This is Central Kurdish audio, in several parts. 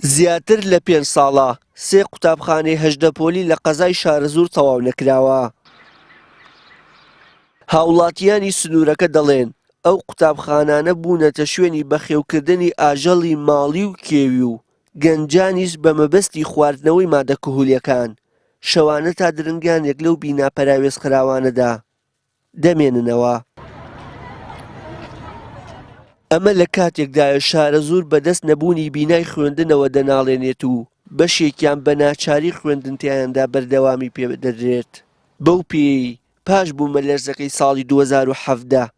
زیاتر لە 5 ساڵە 3 قوتابخانەی هەژدەپۆلی لە قەزای شارەزور تەواو نەکراوە. هاوڵاتیانی سنوورەکە دەڵێن ئەو قوتابخانانە بوونەتە شوێنی بەخێوکردنی ئاژەڵی ماڵی و کێوی و گەنجانیش بە مەبەستی خواردنەوەی مادە کحولیەکان شەوانە تا درنگانێک لەو بینا پەراوێزخراوانەدا دەمێننەوە. ئەمە لە کاتێکدایە شارەزور بەدەست نەبوونی بینای خوێندنەوە دەناڵێنێت و بەشێکیان بە ناچاری خوێندنتیاندا بەردەوامی پێدەدرێت. بەو پێی پاش بوومە لەرزەکەی ساڵی 2017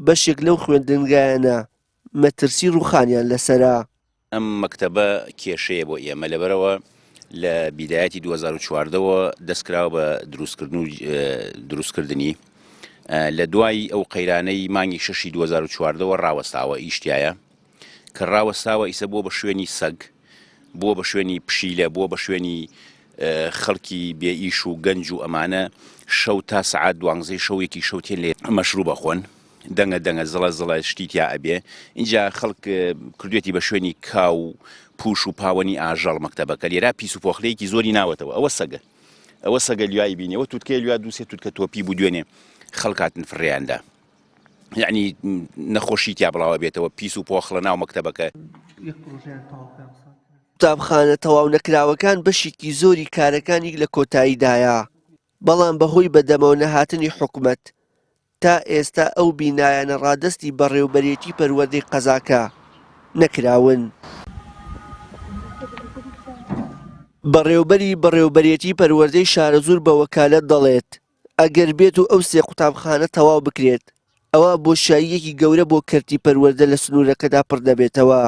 بەشێک لەو خوێندنگایانە مەترسی ڕووخانیان لەسەرا. ئەم مەکتەبە کێشەیە بۆ ئێمە لەبەرەوە لە بیدایەتی 2014ەوە دەستکراوە بە دروستکردنی لە دوای ئەو قەیرانەی مانگی 6 2014ەوە ڕاوەستاوە ئیشتایە کە ڕاوەستاوە ئیسە بۆ بە شوێنی سەگ بۆ بە شوێنی پشیلە بۆ بە شوێنی خەڵکی بێ ئیش و گەنج و ئەمانە شەو تا سعات 12 شەوێکی شەوتێن لێ مەشروب بەخۆن دەنگە زڵە شتیتیا ئەبێ اینجا خەڵک کردوێتی بە شوێنی کاو پوش و پاوەنی ئاژەڵ مەکتەبەکە لێرا پیس و پۆخلەیەکی زۆری ناوەتەوە ئەوە سەگە لوای بینەوە تووتکەی لوا دووسێت تووتکە تۆپی بوو دوێنێ خەڵکاتن فڕیاندا یعنی نەخۆشی تیا بڵاوە بێتەوە پیس و پۆخڵە ناو مەکتەبەکە. قوتابخانە تەواو نەکراوەکان بەشێکی زۆری کارەکانی لە کۆتاییدایە بەڵام بەهۆی بەدەمەوە نەهاتنی حکومەت تا ئێستا ئەو بینایانە ڕادستی بەڕێوەبەرێتی پەروەردەی قەزاکە نەکراون. بەڕێوەبەرێتی پەروەردەی شارەزور بە وەکالەت دەڵێت ئەگەر بێت و ئەو 3 قوتابخانە تەواو بکرێت ئەوە بۆشاییەکی گەورە بۆ کەرتی پەروەردە لە سنوورەکەدا پڕ دەبێتەوە.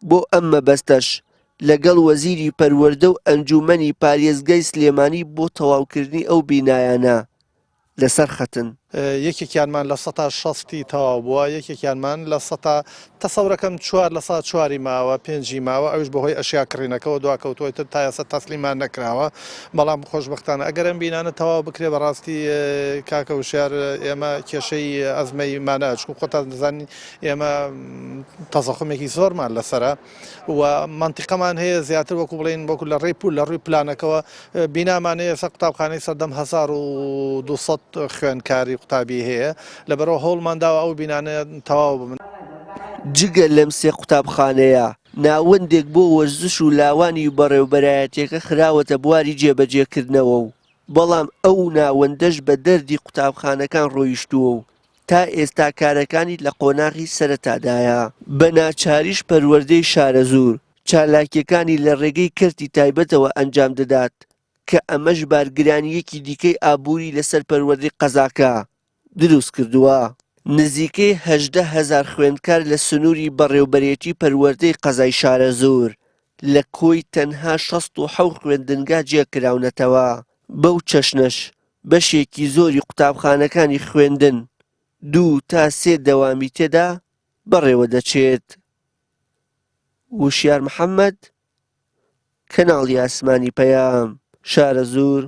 بۆ ئەم مەبەستەش لەگەڵ وەزیری پەروەردە و ئەنجومەنی پارێزگای سلێمانی بۆ تەواوکردنی ئەو بینایانە لەسەر خەتن. یەکێکیانمان لە 160 تەواو بووە، یەکێکیانمان لە 100 تەسەورەکەم 4 لە 4 ماوە 5 ماوە ئەوش بەهۆی ئەشیاکڕینەکەەوە دواکەوتۆی تر تا ئێستا تەسلیمان نەکراوە. بەڵام خۆشبەختانە ئەگەر ئەم بینانە تەواو بکرێ بەڕاستی کاکە وشار ئێمە کێشەی ئەزمەی مانە چکو خۆتان دەزانین ئێمە تەزەخمێکی زۆرمان لەسرە و منتیقەمان هەیە زیاتر وەکو بڵین وەکو لە ڕێی پول لە ڕووی پلانەکەەوە بینامان هەیە سەر قوتابخانەی سەردەم 1200 خوێندکاری قوتابی هەیە لەبەرەوە هەوڵمانداوە ئەو بینانە تەواو بمن. جگە لەم 3 قوتابخانەیە ناوەندێک بۆ وەرزش و لاوانی بەڕێوەبەرایەتیەکە خراوەتە بواری جێبەجێکردنەوە و بەڵام ئەو ناوەندەش بە دەردی قوتابخانەکان ڕۆیشتووە و تا ئێستا کارەکانی لە قۆناغی سەرەتادایە. بە ناچاریش پەروەردەی شارەزور چالاکیەکانی لە ڕێگەی کەرتی تایبەتەوە ئەنجام دەدات کە ئەمەش بارگرانیەکی دیکەی ئابووری لەسەر پەروەردەی قەزاکە دروست کردووە. نزیکەی 18,000 خوێندکار لە سنووری بەڕێوەبەرێتی پەروەردەی قەزای شارەزور لە کۆی تەنها 67 خوێندنگا جێکراونەتەوە. بەو چەشنەش بەشێکی زۆری قوتابخانەکانی خوێندن 2 تا 3 دەوامی تێدا بەڕێوە دەچێت. وشیار محەممەد، کەناڵی ئاسمانی پەیام، شارەزور.